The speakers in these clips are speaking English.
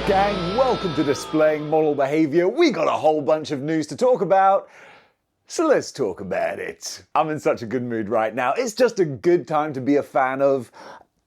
gang, welcome to Displaying Model Behaviour. We got a whole bunch of news to talk about, so let's talk about it. I'm in such a good mood right now. It's just a good time to be a fan of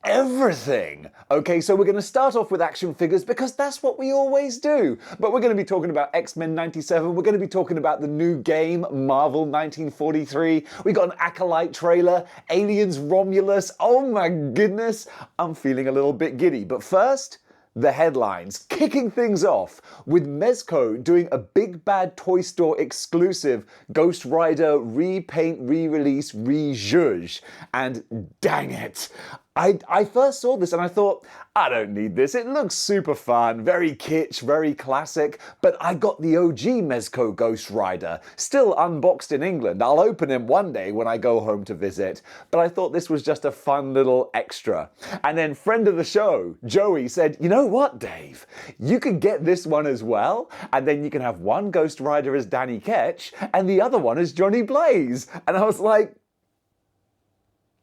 everything. Okay, so we're going to start off with action figures because that's what we always do. But we're going to be talking about X-Men 97. We're going to be talking about the new game, Marvel 1943. We got an Acolyte trailer, Aliens Romulus. Oh my goodness, I'm feeling a little bit giddy. But first, the headlines, kicking things off with Mezco doing a Big Bad Toy Store exclusive Ghost Rider repaint, re-release, re-zhuzh. And dang it, I first saw this and I thought, I don't need this. It looks super fun, very kitsch, very classic, but I got the OG Mezco Ghost Rider, still unboxed in England. I'll open him one day when I go home to visit, but I thought this was just a fun little extra. And then friend of the show, Joey, said, you know what, Dave? You could get this one as well, and then you can have one Ghost Rider as Danny Ketch, and the other one as Johnny Blaze. And I was like,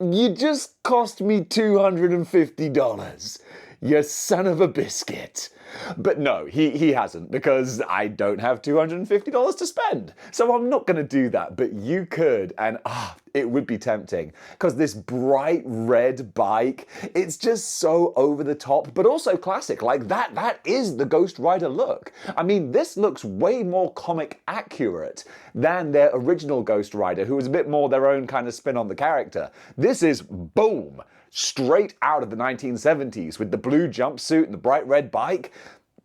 you just cost me $250, you son of a biscuit. But no, he hasn't, because I don't have $250 to spend. So I'm not going to do that, but you could, and it would be tempting. Because this bright red bike, it's just so over the top, but also classic. Like that is the Ghost Rider look. I mean, this looks way more comic accurate than their original Ghost Rider, who was a bit more their own kind of spin on the character. This is, boom, straight out of the 1970s with the blue jumpsuit and the bright red bike.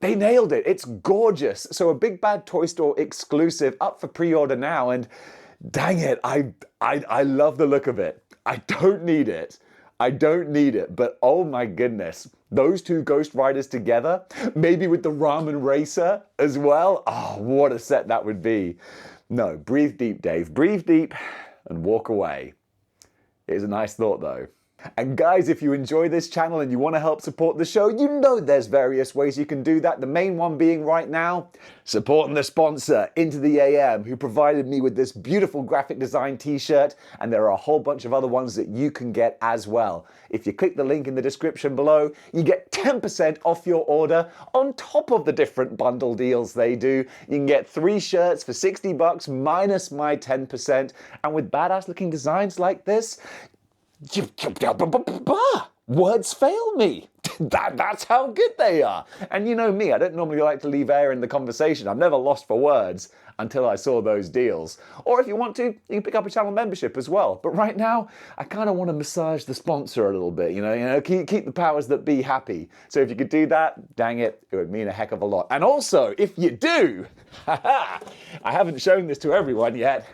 They nailed it. It's gorgeous. So a Big Bad Toy Store exclusive up for pre-order now, and dang it, I love the look of it. I don't need it. I don't need it, but oh my goodness, those two Ghost Riders together, maybe with the Ramen Racer as well. Oh, what a set that would be. No, breathe deep, Dave. Breathe deep and walk away. It is a nice thought though. And guys, if you enjoy this channel and you want to help support the show, you know there's various ways you can do that. The main one being right now, supporting the sponsor, Into the AM, who provided me with this beautiful graphic design t-shirt, and there are a whole bunch of other ones that you can get as well. If you click the link in the description below, you get 10% off your order on top of the different bundle deals they do. You can get 3 shirts for $60 minus my 10%, and with badass looking designs like this, words fail me. That's how good they are. And you know me, I don't normally like to leave air in the conversation. I'm never lost for words until I saw those deals. Or if you want to, you can pick up a channel membership as well. But right now, I kind of want to massage the sponsor a little bit, you know, keep the powers that be happy. So if you could do that, dang it, it would mean a heck of a lot. And also, if you do, I haven't shown this to everyone yet,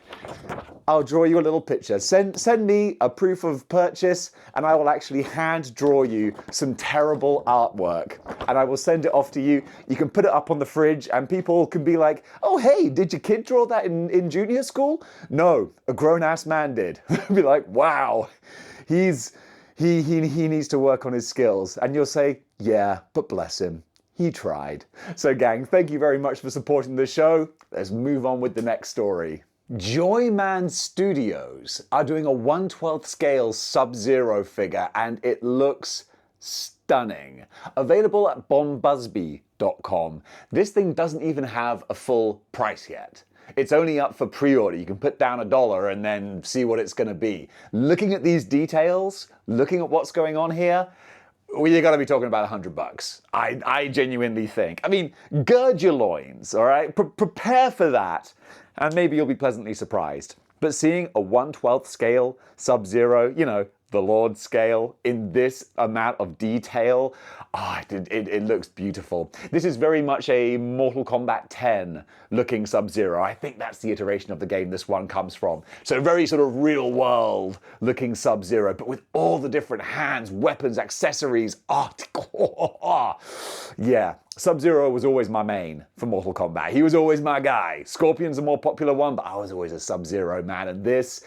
I'll draw you a little picture. Send me a proof of purchase and I will actually hand draw you some terrible artwork. And I will send it off to you. You can put it up on the fridge and people can be like, oh hey, did your kid draw that in junior school? No, a grown-ass man did. Be like, wow, he needs to work on his skills. And you'll say, yeah, but bless him. He tried. So gang, thank you very much for supporting the show. Let's move on with the next story. Joyman Studios are doing a 1/12 scale Sub-Zero figure and it looks stunning. Available at bombusby.com. This thing doesn't even have a full price yet. It's only up for pre-order. You can put down $1 and then see what it's going to be. Looking at these details, looking at what's going on here, well, you got to be talking about $100. I genuinely think. I mean, gird your loins, all right? Prepare for that, and maybe you'll be pleasantly surprised. But seeing a 1/12 scale Sub-Zero, you know, the Lord scale in this amount of detail, it looks beautiful. This is very much a Mortal Kombat 10 looking Sub-Zero. I think that's the iteration of the game this one comes from. So very sort of real world looking Sub-Zero, but with all the different hands, weapons, accessories. Yeah, Sub-Zero was always my main for Mortal Kombat. He was always my guy. Scorpion's a more popular one, but I was always a Sub-Zero man, and this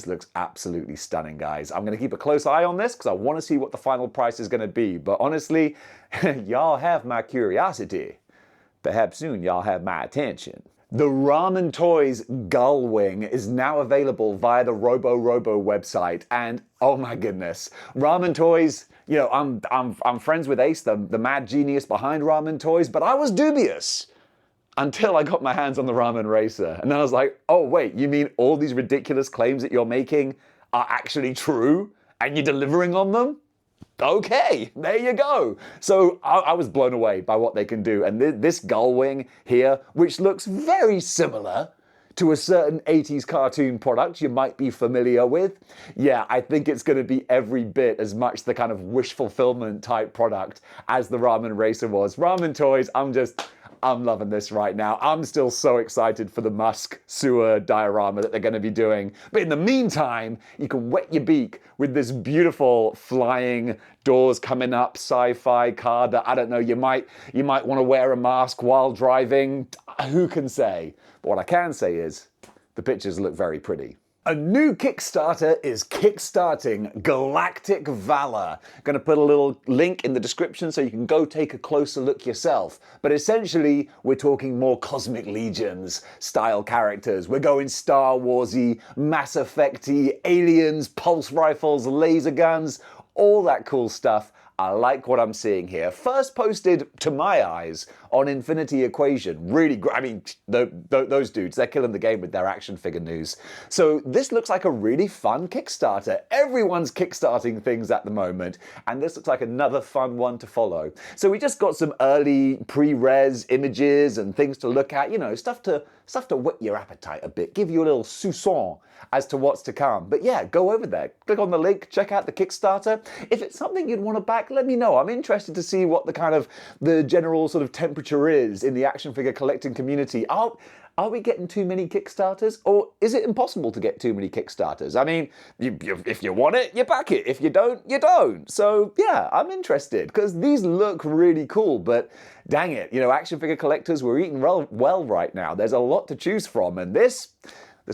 looks absolutely stunning, guys. I'm going to keep a close eye on this because I want to see what the final price is going to be. But honestly, y'all have my curiosity. Perhaps soon y'all have my attention. The Ramen Toys Gull Wing is now available via the Robo website. And oh my goodness, Ramen Toys, You know, I'm friends with Ace, the mad genius behind Ramen Toys, but I was dubious until I got my hands on the Ramen Racer. And then I was like, oh wait, you mean all these ridiculous claims that you're making are actually true and you're delivering on them? Okay, there you go. So I was blown away by what they can do. And this gull wing here, which looks very similar to a certain 80s cartoon product you might be familiar with, yeah, I think it's going to be every bit as much the kind of wish fulfillment type product as the Ramen Racer was. Ramen Toys, I'm loving this right now. I'm still so excited for the Musk sewer diorama that they're going to be doing. But in the meantime, you can wet your beak with this beautiful flying doors coming up sci-fi car that, I don't know, you might want to wear a mask while driving. Who can say? But what I can say is the pictures look very pretty. A new Kickstarter is kickstarting Galactic Valor. Going to put a little link in the description so you can go take a closer look yourself. But essentially, we're talking more Cosmic Legions style characters. We're going Star Warsy, Mass Effecty, aliens, pulse rifles, laser guns, all that cool stuff. I like what I'm seeing here. First posted, to my eyes, on Infinity Equation. Really great. I mean, those dudes, they're killing the game with their action figure news. So this looks like a really fun Kickstarter. Everyone's kickstarting things at the moment, and this looks like another fun one to follow. So we just got some early pre-res images and things to look at, you know, stuff to whet your appetite a bit, give you a little soupçon as to what's to come. But yeah, go over there, click on the link, check out the Kickstarter. If it's something you'd want to back, let me know. I'm interested to see what the general sort of temperature is in the action figure collecting community. Are we getting too many Kickstarters? Or is it impossible to get too many Kickstarters? I mean, if you want it, you back it. If you don't, you don't. So yeah, I'm interested because these look really cool, but dang it, you know, action figure collectors, we're eating well right now. There's a lot to choose from, and this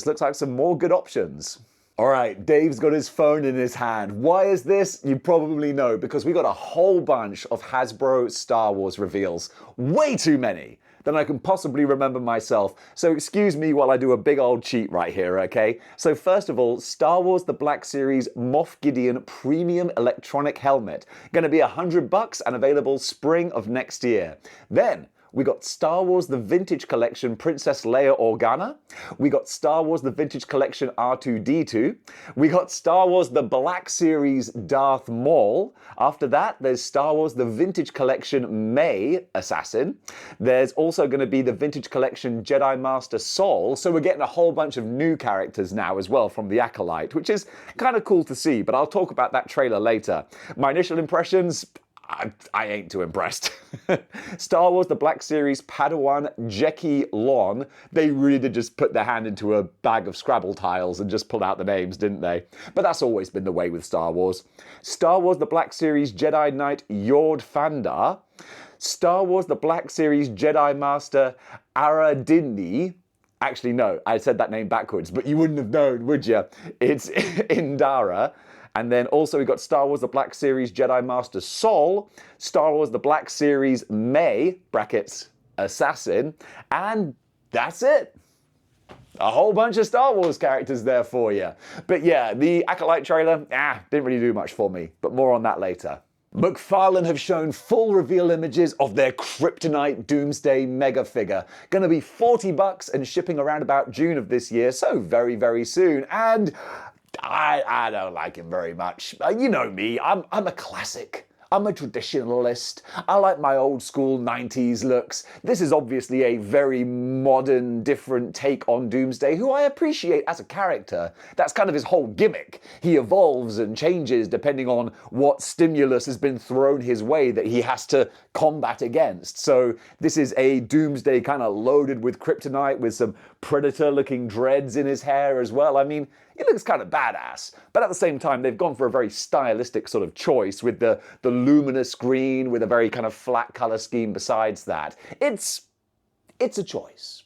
looks like some more good options. All right, Dave's got his phone in his hand. Why is this? You probably know, because we got a whole bunch of Hasbro Star Wars reveals. Way too many than I can possibly remember myself. So excuse me while I do a big old cheat right here, okay? So first of all, Star Wars The Black Series Moff Gideon Premium Electronic Helmet. Gonna be $100 and available spring of next year. Then, we got Star Wars The Vintage Collection Princess Leia Organa. We got Star Wars The Vintage Collection R2-D2. We got Star Wars The Black Series Darth Maul. After that, there's Star Wars The Vintage Collection May Assassin. There's also going to be the Vintage Collection Jedi Master Saul. So we're getting a whole bunch of new characters now as well from the Acolyte, which is kind of cool to see, but I'll talk about that trailer later. My initial impressions, I ain't too impressed. Star Wars The Black Series Padawan Jeki Lon. They really did just put their hand into a bag of Scrabble tiles and just pulled out the names, didn't they? But that's always been the way with Star Wars. Star Wars The Black Series Jedi Knight Yord Fandar. Star Wars The Black Series Jedi Master Aradini. Actually, no, I said that name backwards, but you wouldn't have known, would you? It's Indara. And then also we got Star Wars The Black Series Jedi Master Saul, Star Wars The Black Series May, brackets, Assassin, and that's it. A whole bunch of Star Wars characters there for you. But yeah, the Acolyte trailer, didn't really do much for me, but more on that later. McFarlane have shown full reveal images of their Kryptonite Doomsday mega figure. Gonna be $40 and shipping around about June of this year, so very, very soon. And I don't like him very much. You know me, I'm a classic. I'm a traditionalist. I like my old school 90s looks. This is obviously a very modern, different take on Doomsday, who I appreciate as a character. That's kind of his whole gimmick. He evolves and changes depending on what stimulus has been thrown his way that he has to combat against. So this is a Doomsday kind of loaded with kryptonite with some Predator-looking dreads in his hair as well. I mean, he looks kind of badass, but at the same time, they've gone for a very stylistic sort of choice with the luminous green with a very kind of flat color scheme besides that. It's a choice.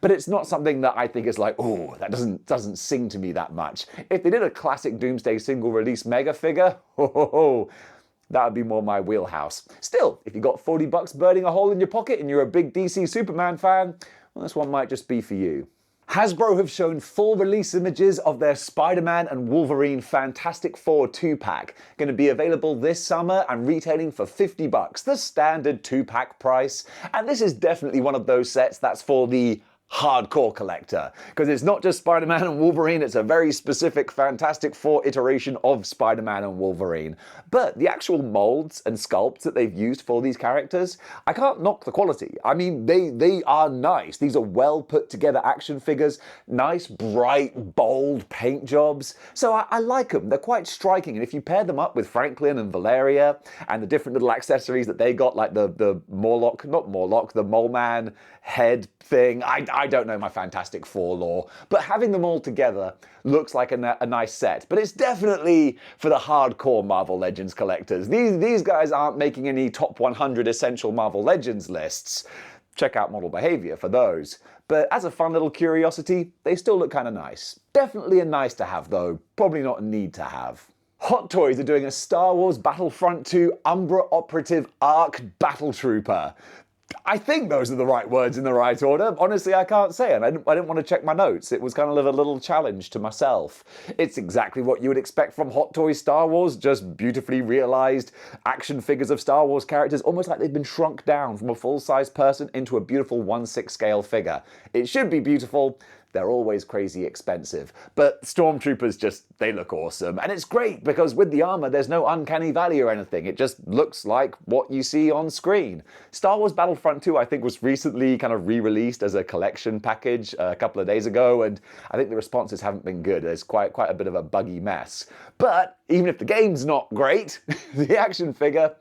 But it's not something that I think is like, oh, that doesn't sing to me that much. If they did a classic Doomsday single release mega figure, that would be more my wheelhouse. Still, if you got $40 burning a hole in your pocket and you're a big DC Superman fan, well, this one might just be for you. Hasbro have shown full release images of their Spider-Man and Wolverine Fantastic Four 2-pack. Going to be available this summer and retailing for $50, the standard 2-pack price. And this is definitely one of those sets that's for the hardcore collector, because it's not just Spider-Man and Wolverine, it's a very specific Fantastic Four iteration of Spider-Man and Wolverine. But the actual molds and sculpts that they've used for these characters, I can't knock the quality. I mean, they are nice. These are well put together action figures, nice, bright, bold paint jobs. So I like them. They're quite striking. And if you pair them up with Franklin and Valeria and the different little accessories that they got, like the Morlock, not Morlock, the Mole Man head thing. I don't know my Fantastic Four lore, but having them all together looks like a nice set. But it's definitely for the hardcore Marvel Legends collectors. These guys aren't making any top 100 essential Marvel Legends lists. Check out Model Behavior for those. But as a fun little curiosity, they still look kind of nice. Definitely a nice to have though, probably not a need to have. Hot Toys are doing a Star Wars Battlefront 2 Umbra Operative Arc Battle Trooper. I think those are the right words in the right order. Honestly, I can't say it. I didn't want to check my notes. It was kind of a little challenge to myself. It's exactly what you would expect from Hot Toys Star Wars, just beautifully realized action figures of Star Wars characters, almost like they've been shrunk down from a full-size person into a beautiful 1/6 scale figure. It should be beautiful. They're always crazy expensive. But Stormtroopers they look awesome. And it's great because with the armor, there's no uncanny valley or anything. It just looks like what you see on screen. Star Wars Battlefront 2, I think, was recently kind of re-released as a collection package a couple of days ago, and I think the responses haven't been good. There's quite a bit of a buggy mess. But even if the game's not great, the action figure,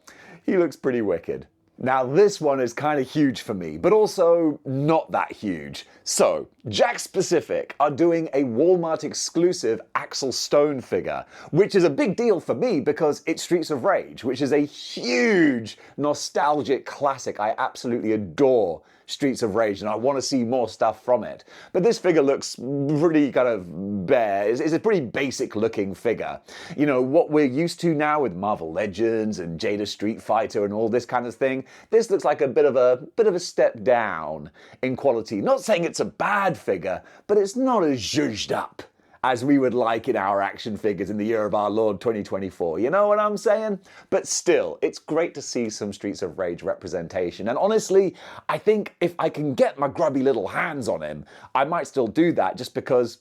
he looks pretty wicked. Now this one is kind of huge for me, but also not that huge. So, Jakks Pacific are doing a Walmart exclusive Axel Stone figure, which is a big deal for me because it's Streets of Rage, which is a huge nostalgic classic. I absolutely adore Streets of Rage and I want to see more stuff from it. But this figure looks pretty kind of bare. It's a pretty basic looking figure. You know, what we're used to now with Marvel Legends and Jada Street Fighter and all this kind of thing, this looks like a bit of a step down in quality. Not saying it's a bad figure, but it's not as zhuzhed up as we would like in our action figures in the year of our Lord 2024. You know what I'm saying? But still, it's great to see some Streets of Rage representation. And honestly, I think if I can get my grubby little hands on him, I might still do that just because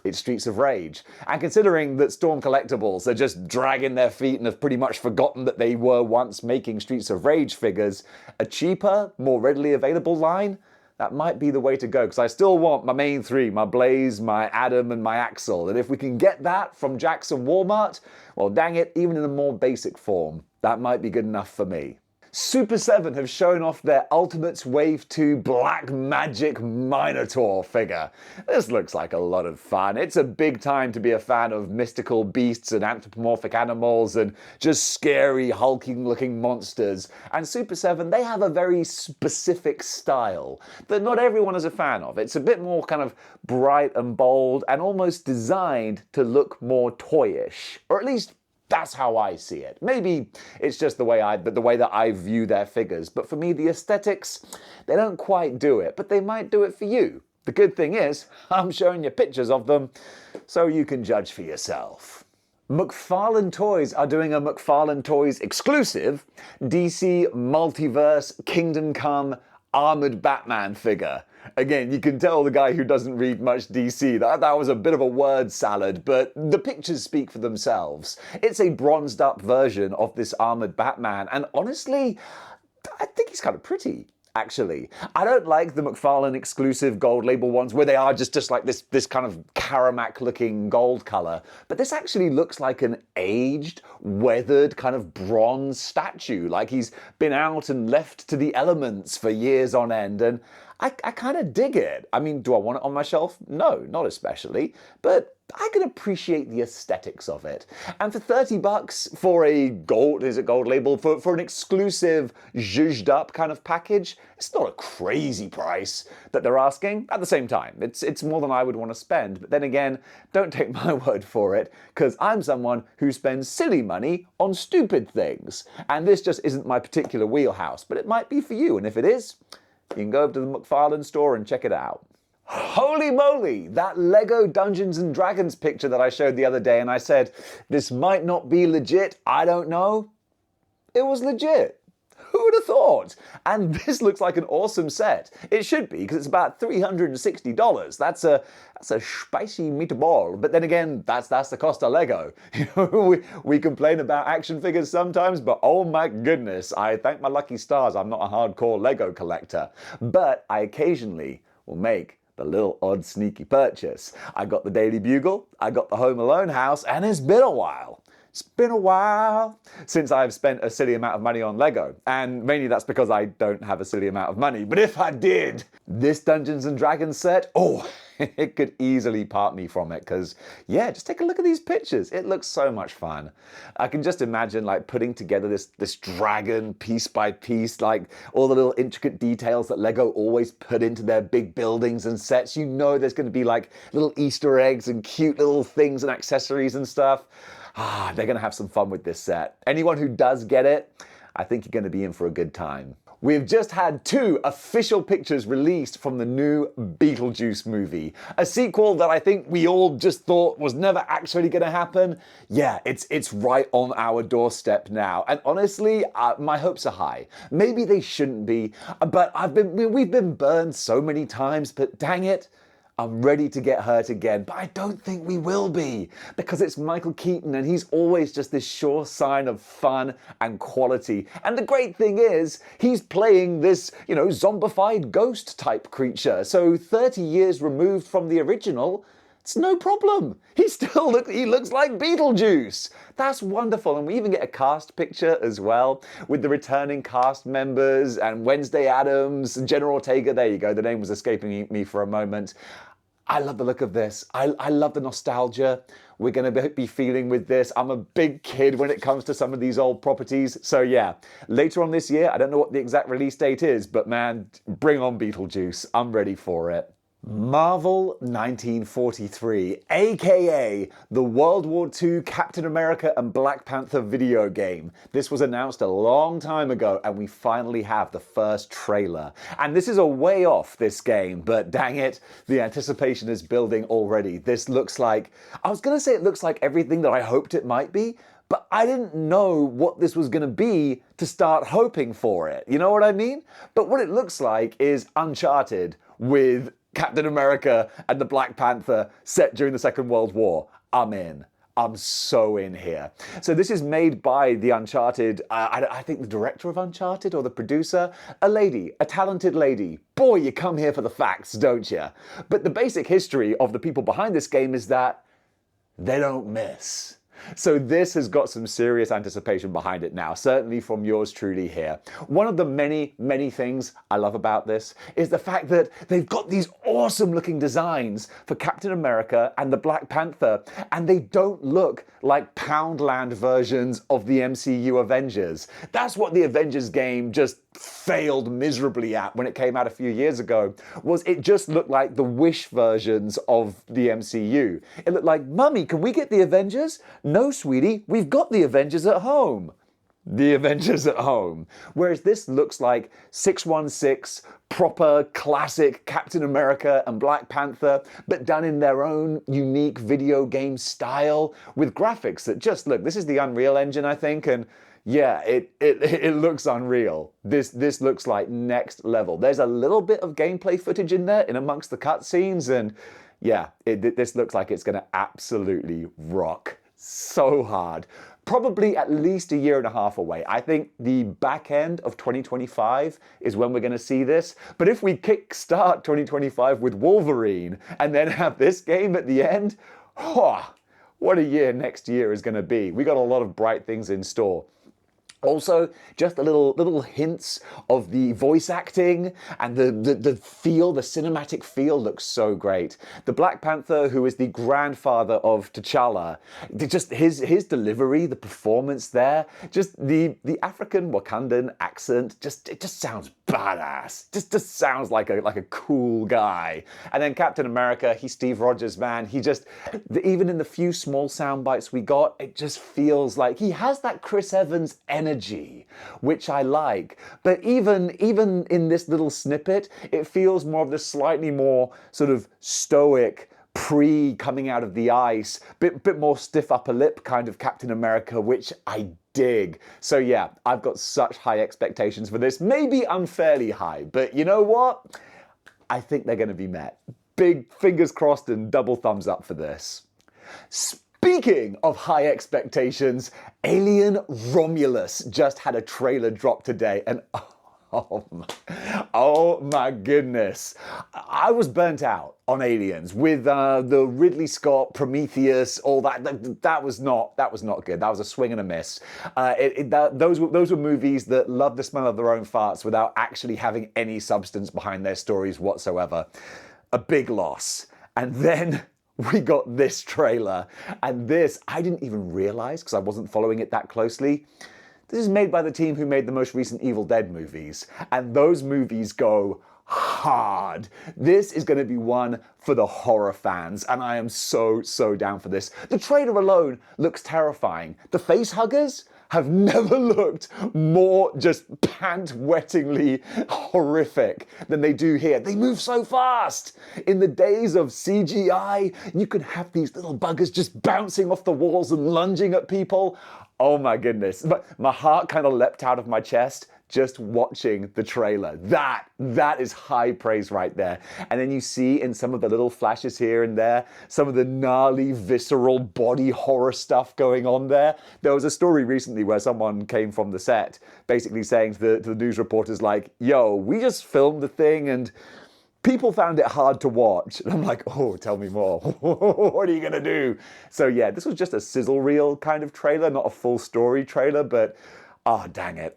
it's Streets of Rage. And considering that Storm Collectibles are just dragging their feet and have pretty much forgotten that they were once making Streets of Rage figures, a cheaper, more readily available line, that might be the way to go, because I still want my main three, my Blaze, my Adam, and my Axel. And if we can get that from Jakks and Walmart, well, dang it, even in a more basic form, that might be good enough for me. Super 7 have shown off their Ultimates Wave 2 Black Magic Minotaur figure. This looks like a lot of fun. It's a big time to be a fan of mystical beasts and anthropomorphic animals and just scary, hulking looking monsters. And Super 7, they have a very specific style that not everyone is a fan of. It's a bit more kind of bright and bold and almost designed to look more toyish, or at least that's how I see it. Maybe it's just the way that I view their figures, but for me the aesthetics, they don't quite do it, but they might do it for you. The good thing is, I'm showing you pictures of them so you can judge for yourself. McFarlane Toys are doing a McFarlane Toys exclusive DC Multiverse Kingdom Come Armored Batman figure. Again, you can tell the guy who doesn't read much DC. That was a bit of a word salad, but the pictures speak for themselves. It's a bronzed up version of this armored Batman, and honestly, I think he's kind of pretty. Actually, I don't like the McFarlane exclusive gold label ones where they are just like this kind of Caramac looking gold color. But this actually looks like an aged, weathered kind of bronze statue. Like he's been out and left to the elements for years on end. And I kind of dig it. I mean, do I want it on my shelf? No, not especially. But I can appreciate the aesthetics of it. And for $30 for a gold label, for an exclusive zhuzhed up kind of package, it's not a crazy price that they're asking. At the same time, it's more than I would want to spend. But then again, don't take my word for it, because I'm someone who spends silly money on stupid things. And this just isn't my particular wheelhouse, but it might be for you. And if it is, you can go over to the McFarlane store and check it out. Holy moly! That Lego Dungeons and Dragons picture that I showed the other day and I said, this might not be legit, I don't know. It was legit. Who would have thought? And this looks like an awesome set. It should be, because it's about $360. That's a spicy meatball. But then again, that's the cost of Lego. You know, we complain about action figures sometimes, but oh my goodness, I thank my lucky stars I'm not a hardcore Lego collector. But I occasionally will make the little odd sneaky purchase. I got the Daily Bugle, I got the Home Alone house, and it's been a while. It's been a while since I've spent a silly amount of money on Lego. And mainly that's because I don't have a silly amount of money. But if I did, this Dungeons and Dragons set, oh, it could easily part me from it. Because, yeah, just take a look at these pictures. It looks so much fun. I can just imagine, like, putting together this dragon piece by piece, like all the little intricate details that Lego always put into their big buildings and sets. You know there's going to be, like, little Easter eggs and cute little things and accessories and stuff. They're going to have some fun with this set. Anyone who does get it, I think you're going to be in for a good time. We've just had 2 official pictures released from the new Beetlejuice movie. A sequel that I think we all just thought was never actually going to happen. Yeah, it's right on our doorstep now. And honestly, my hopes are high. Maybe they shouldn't be, but we've been burned so many times, but dang it, I'm ready to get hurt again, but I don't think we will be, because it's Michael Keaton and he's always just this sure sign of fun and quality. And the great thing is, he's playing this, you know, zombified ghost type creature. So 30 years removed from the original, it's no problem. He looks like Beetlejuice. That's wonderful. And we even get a cast picture as well with the returning cast members and Wednesday Addams, Jenna Ortega. There you go. The name was escaping me for a moment. I love the look of this. I love the nostalgia we're going to be feeling with this. I'm a big kid when it comes to some of these old properties. So yeah, later on this year, I don't know what the exact release date is, but man, bring on Beetlejuice. I'm ready for it. Marvel 1943, aka the World War II Captain America and Black Panther video game. This was announced a long time ago and we finally have the first trailer. And this is a way off, this game, but dang it, the anticipation is building already. This looks like, I was gonna say it looks like everything that I hoped it might be, but I didn't know what this was gonna be to start hoping for it. You know what I mean? But what it looks like is Uncharted with Captain America and the Black Panther set during the Second World War. I'm in. I'm so in here. So this is made by the Uncharted, I think the director of Uncharted or the producer, a talented lady. Boy, you come here for the facts, don't you? But the basic history of the people behind this game is that they don't miss. So this has got some serious anticipation behind it now, certainly from yours truly here. One of the many, many things I love about this is the fact that they've got these awesome looking designs for Captain America and the Black Panther, and they don't look like Poundland versions of the MCU Avengers. That's what the Avengers game just failed miserably at when it came out a few years ago, was it just looked like the Wish versions of the MCU. It looked like, Mummy, can we get the Avengers? No, sweetie, we've got the Avengers at home. The Avengers at home. Whereas this looks like 616, proper classic Captain America and Black Panther, but done in their own unique video game style with graphics that just look, this is the Unreal Engine, I think, and yeah, it looks unreal. This looks like next level. There's a little bit of gameplay footage in there, in amongst the cutscenes, and yeah, this looks like it's going to absolutely rock so hard. Probably at least a year and a half away. I think the back end of 2025 is when we're going to see this. But if we kickstart 2025 with Wolverine and then have this game at the end, what a year next year is going to be. We got a lot of bright things in store. Also, just a little hints of the voice acting and the feel, the cinematic feel looks so great. The Black Panther, who is the grandfather of T'Challa, just his delivery, the performance there, just the African Wakandan accent, it just sounds badass. Just sounds like a cool guy. And then Captain America, he's Steve Rogers, man. He just, even in the few small sound bites we got, it just feels like he has that Chris Evans energy energy, which I like. But even in this little snippet, it feels more of the slightly more sort of stoic, coming out of the ice, bit more stiff upper lip kind of Captain America, which I dig. So yeah, I've got such high expectations for this, maybe unfairly high, but you know what? I think they're going to be met. Big fingers crossed and double thumbs up for this. Speaking of high expectations, Alien Romulus just had a trailer drop today, and oh my goodness. I was burnt out on Aliens with the Ridley Scott, Prometheus, all that. That was not good. That was a swing and a miss. Those were movies that loved the smell of their own farts without actually having any substance behind their stories whatsoever. A big loss. And then we got this trailer, and this I didn't even realize because I wasn't following it that closely. This is made by the team who made the most recent Evil Dead movies, and those movies go hard. This is going to be one for the horror fans, and I am so down for this. The trailer alone looks terrifying. The face huggers have never looked more just pant-wettingly horrific than they do here. They move so fast. In the days of CGI, you could have these little buggers just bouncing off the walls and lunging at people. Oh my goodness. My heart kind of leapt out of my chest just watching the trailer. That is high praise right there. And then you see in some of the little flashes here and there, some of the gnarly, visceral body horror stuff going on there. There was a story recently where someone came from the set basically saying to the news reporters like, yo, we just filmed the thing and people found it hard to watch. And I'm like, oh, tell me more. What are you going to do? So yeah, this was just a sizzle reel kind of trailer, not a full story trailer, but oh, dang it.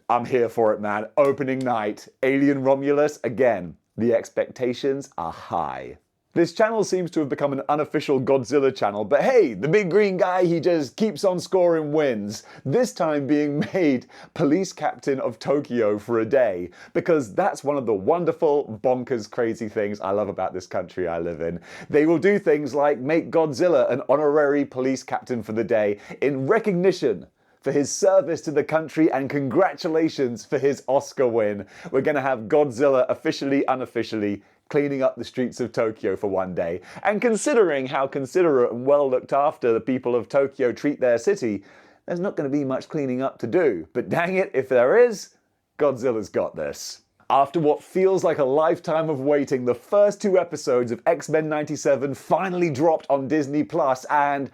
I'm here for it, man. Opening night, Alien Romulus. Again, the expectations are high. This channel seems to have become an unofficial Godzilla channel, but hey, the big green guy, he just keeps on scoring wins. This time being made police captain of Tokyo for a day, because that's one of the wonderful, bonkers, crazy things I love about this country I live in. They will do things like make Godzilla an honorary police captain for the day in recognition for his service to the country, and congratulations for his Oscar win. We're going to have Godzilla officially, unofficially, cleaning up the streets of Tokyo for one day. And considering how considerate and well looked after the people of Tokyo treat their city, there's not going to be much cleaning up to do. But dang it, if there is, Godzilla's got this. After what feels like a lifetime of waiting, the first 2 episodes of X-Men '97 finally dropped on Disney+, and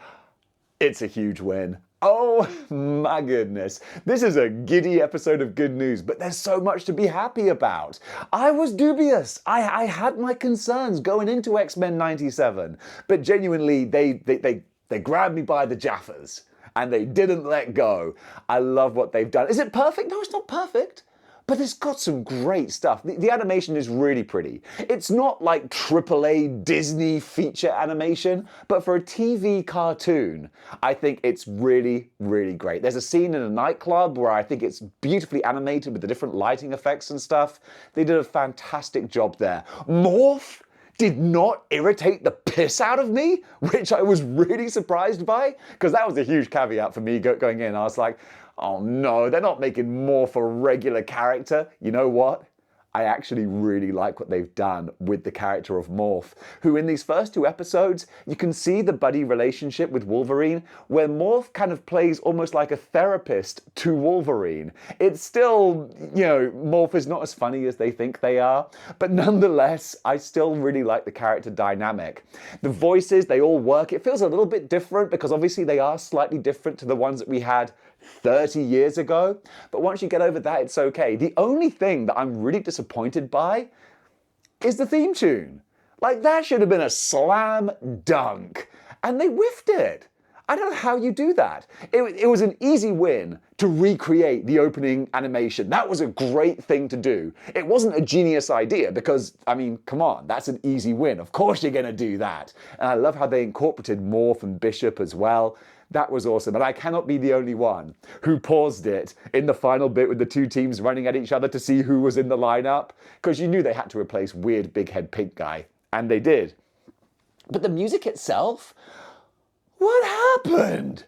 it's a huge win. Oh my goodness. This is a giddy episode of good news, but there's so much to be happy about. I was dubious. I had my concerns going into X-Men '97, but genuinely they grabbed me by the jaffers and they didn't let go. I love what they've done. Is it perfect? No, it's not perfect. But it's got some great stuff. The animation is really pretty. It's not like AAA Disney feature animation, but for a TV cartoon, I think it's really, really great. There's a scene in a nightclub where I think it's beautifully animated with the different lighting effects and stuff. They did a fantastic job there. Morph did not irritate the piss out of me, which I was really surprised by, because that was a huge caveat for me going in. I was like, oh no, they're not making Morph a regular character. You know what? I actually really like what they've done with the character of Morph, who in these first 2 episodes, you can see the buddy relationship with Wolverine, where Morph kind of plays almost like a therapist to Wolverine. It's still, Morph is not as funny as they think they are, but nonetheless, I still really like the character dynamic. The voices, they all work. It feels a little bit different because obviously they are slightly different to the ones that we had 30 years ago, but once you get over that, it's okay. The only thing that I'm really disappointed by is the theme tune. Like, that should have been a slam dunk, and they whiffed it. I don't know how you do that. It was an easy win to recreate the opening animation. That was a great thing to do. It wasn't a genius idea because, I mean, come on, that's an easy win. Of course you're going to do that. And I love how they incorporated Morph and Bishop as well. That was awesome, and I cannot be the only one who paused it in the final bit with the 2 teams running at each other to see who was in the lineup, because you knew they had to replace weird big head pink guy, and they did. But the music itself, what happened?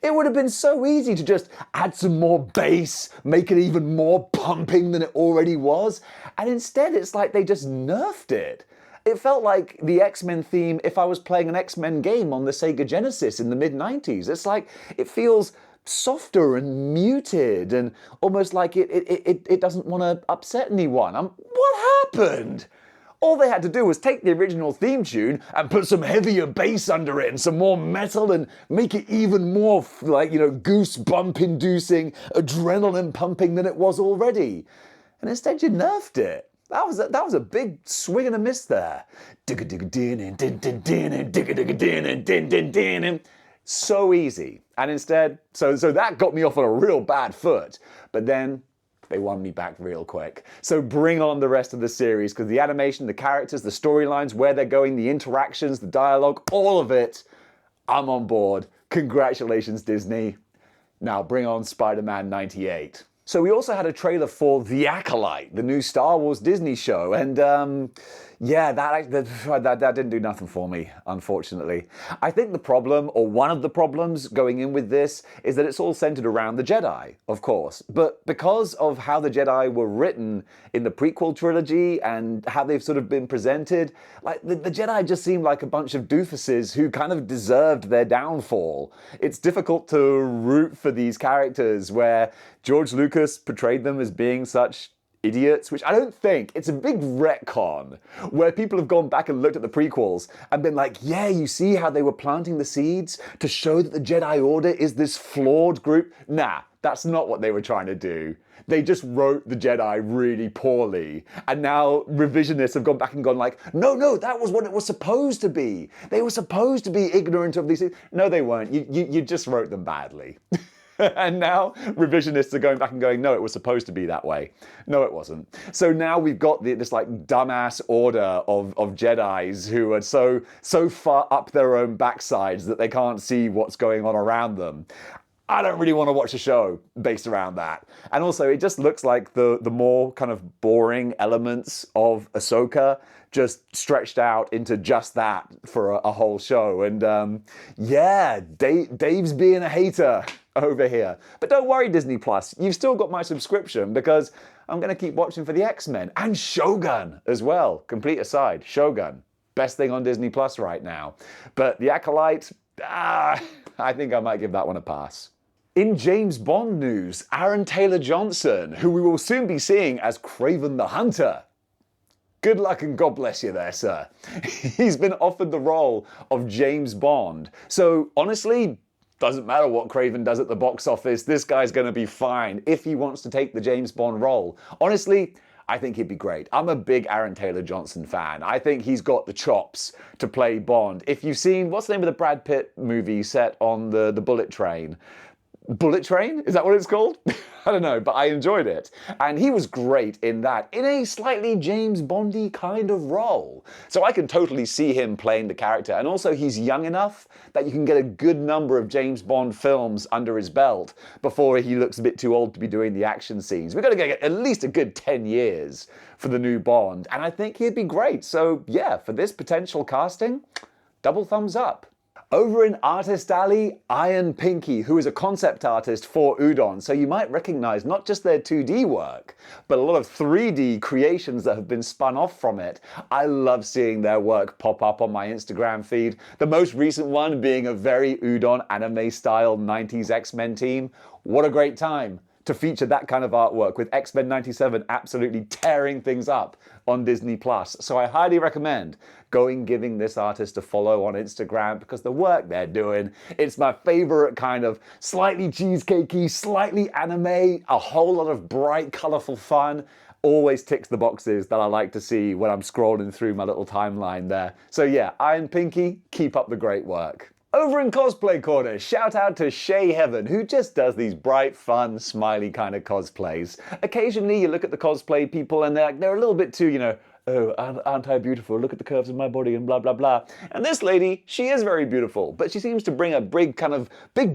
It would have been so easy to just add some more bass, make it even more pumping than it already was, and instead it's like they just nerfed it. It felt like the X-Men theme if I was playing an X-Men game on the Sega Genesis in the mid-90s. It's like, it feels softer and muted and almost like it doesn't want to upset anyone. What happened? All they had to do was take the original theme tune and put some heavier bass under it and some more metal and make it even more like, goosebump inducing, adrenaline pumping than it was already. And instead you nerfed it. That was a big swing and a miss there. So easy. And instead, so that got me off on a real bad foot. But then they won me back real quick. So bring on the rest of the series, because the animation, the characters, the storylines, where they're going, the interactions, the dialogue, all of it, I'm on board. Congratulations, Disney. Now bring on Spider-Man 98. So we also had a trailer for The Acolyte, the new Star Wars Disney show, and that didn't do nothing for me, unfortunately. I think the problem, or one of the problems going in with this, is that it's all centered around the Jedi, of course. But because of how the Jedi were written in the prequel trilogy and how they've sort of been presented, like the Jedi just seem like a bunch of doofuses who kind of deserved their downfall. It's difficult to root for these characters where George Lucas portrayed them as being such idiots, which I don't think. It's a big retcon where people have gone back and looked at the prequels and been like, yeah, you see how they were planting the seeds to show that the Jedi Order is this flawed group? Nah, that's not what they were trying to do. They just wrote the Jedi really poorly. And now revisionists have gone back and gone like, no, that was what it was supposed to be. They were supposed to be ignorant of these things. No, they weren't. You just wrote them badly. And now revisionists are going back and going, no, it was supposed to be that way. No, it wasn't. So now we've got this like dumbass order of Jedis who are so far up their own backsides that they can't see what's going on around them. I don't really want to watch a show based around that. And also, it just looks like the more kind of boring elements of Ahsoka just stretched out into just that for a whole show. And Dave's being a hater over here. But don't worry, Disney Plus, you've still got my subscription because I'm going to keep watching for the X-Men and Shogun as well. Complete aside, Shogun, best thing on Disney Plus right now. But The Acolyte, I think I might give that one a pass. In James Bond news, Aaron Taylor-Johnson, who we will soon be seeing as Kraven the Hunter. Good luck and God bless you there, sir. He's been offered the role of James Bond. So honestly, doesn't matter what Kraven does at the box office, this guy's going to be fine if he wants to take the James Bond role. Honestly, I think he'd be great. I'm a big Aaron Taylor-Johnson fan. I think he's got the chops to play Bond. If you've seen, what's the name of the Brad Pitt movie set on the bullet train? Bullet Train? Is that what it's called? I don't know, but I enjoyed it. And he was great in that, in a slightly James Bondy kind of role. So I can totally see him playing the character. And also he's young enough that you can get a good number of James Bond films under his belt before he looks a bit too old to be doing the action scenes. We've got to get at least a good 10 years for the new Bond. And I think he'd be great. So yeah, for this potential casting, double thumbs up. Over in Artist Alley, Iron Pinky, who is a concept artist for Udon, so you might recognize not just their 2D work, but a lot of 3D creations that have been spun off from it. I love seeing their work pop up on my Instagram feed, the most recent one being a very Udon anime-style 90s X-Men team. What a great time to feature that kind of artwork with X-Men 97 absolutely tearing things up on Disney+. So I highly recommend giving this artist a follow on Instagram because the work they're doing, it's my favorite kind of slightly cheesecakey, slightly anime, a whole lot of bright, colorful fun. Always ticks the boxes that I like to see when I'm scrolling through my little timeline there. So yeah, Iron Pinky, keep up the great work. Over in Cosplay Corner, shout out to Shay Heaven, who just does these bright, fun, smiley kind of cosplays. Occasionally you look at the cosplay people and they're a little bit too, oh, aren't I beautiful? Look at the curves of my body and blah, blah, blah. And this lady, she is very beautiful, but she seems to bring a big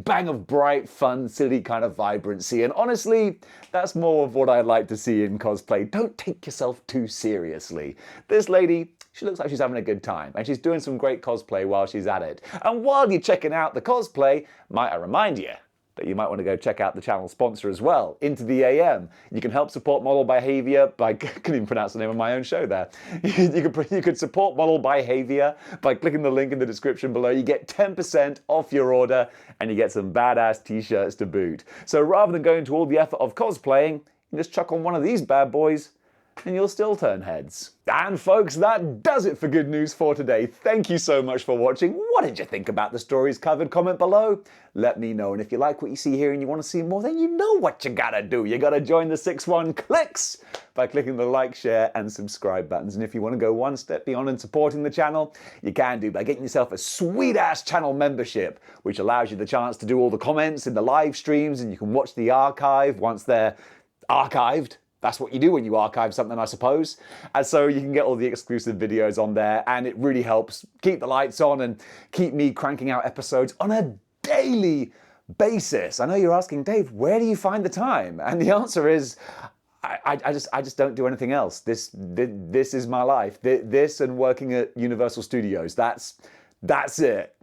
bang of bright, fun, silly kind of vibrancy. And honestly, that's more of what I like to see in cosplay. Don't take yourself too seriously. This lady, she looks like she's having a good time, and she's doing some great cosplay while she's at it. And while you're checking out the cosplay, might I remind you that you might want to go check out the channel sponsor as well, Into the AM. You can help support model behavior by, I couldn't even pronounce the name of my own show there. You could support model behavior by clicking the link in the description below. You get 10% off your order, and you get some badass t-shirts to boot. So rather than going to all the effort of cosplaying, you can just chuck on one of these bad boys, and you'll still turn heads. And folks, that does it for Good News for today. Thank you so much for watching. What did you think about the stories covered? Comment below. Let me know. And if you like what you see here and you want to see more, then you know what you gotta do. You gotta join the 6-1 clicks by clicking the like, share, and subscribe buttons. And if you want to go one step beyond and supporting the channel, you can do by getting yourself a sweet-ass channel membership, which allows you the chance to do all the comments in the live streams, and you can watch the archive once they're archived. That's what you do when you archive something, I suppose. And so you can get all the exclusive videos on there, and it really helps keep the lights on and keep me cranking out episodes on a daily basis. I know you're asking, Dave, where do you find the time? And the answer is, I just don't do anything else. This is my life. This and working at Universal Studios. That's it.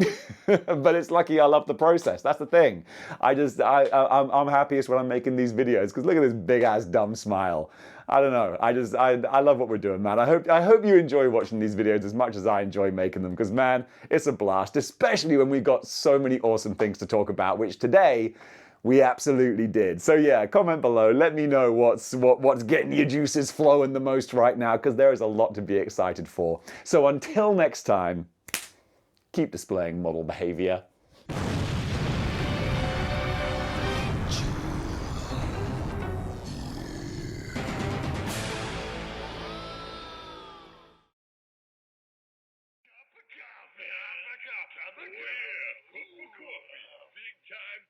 But it's lucky I love the process. That's the thing. I'm happiest when I'm making these videos, because look at this big ass dumb smile. I don't know. I love what we're doing, man. I hope you enjoy watching these videos as much as I enjoy making them, because man, it's a blast, especially when we've got so many awesome things to talk about, which today we absolutely did. So yeah, comment below. Let me know what's getting your juices flowing the most right now, because there is a lot to be excited for. So until next time, keep displaying model behavior. Cup of coffee. Big time.